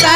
का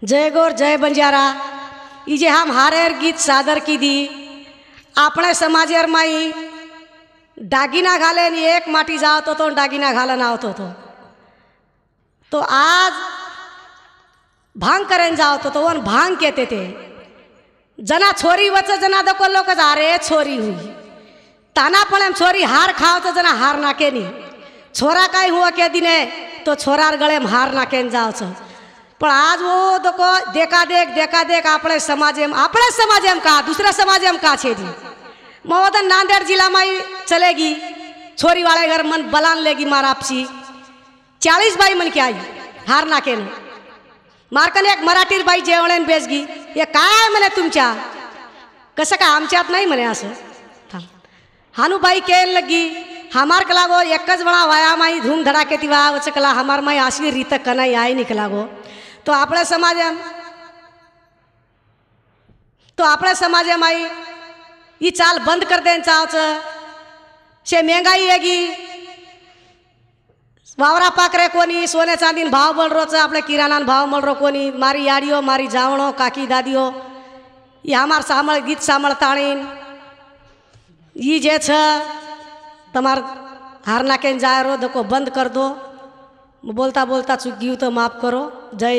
जय गौर जय बंजारा। इजे हम हारेर गीत सादर की दी अपने समाजेर माई दागिना घाले नी एक माटी जाओ तो दागिना घालन आवतो तो आज भांग करें जाओ तो वन भांग कहते थे। जना छोरी वच जना दको लोग अरे छोरी हुई ताना पण छोरी हार खाओ तो जना हार नाके नी छोरा कहीं हुआ के दिने तो छोरार गले में हार नाके जाओ छो। पण आज वो देखो देखा देख अपने समाज में का दूसरा समाज में का छे दी महोदन नांदेड़ जिला में चलेगी छोरी वाले घर मन बलान लेगी मारापसी 40 बाई मन के आई हार नाके मारकन एक मराठी बाई जेवण बेसगी ये काय म्हणे तुमच्या कसं काय आमच्यात नाही म्हणे असं हानूबाई केन लगी हमार कला गो एकच बड़ा वाया माई धूम धड़ाके तिवा वच कला हमार माई आसली रीत कनाई आई निकला गो तो अपने समाज में ये चाल बंद कर दें चावच शे महंगाई हैगी वावरा पाकरे कोनी सोने चांदी भाव बढ़ रो अपने किराना भाव मळ रो कोनी मारी याड़ियों मारी जावणो काकी दादियों ये हमार सामल गीत सामलताणीन ये जे छ तमार हार नाके जाए रो देखो बंद कर दो बोलता बोलता चूक गई तो माफ करो। जय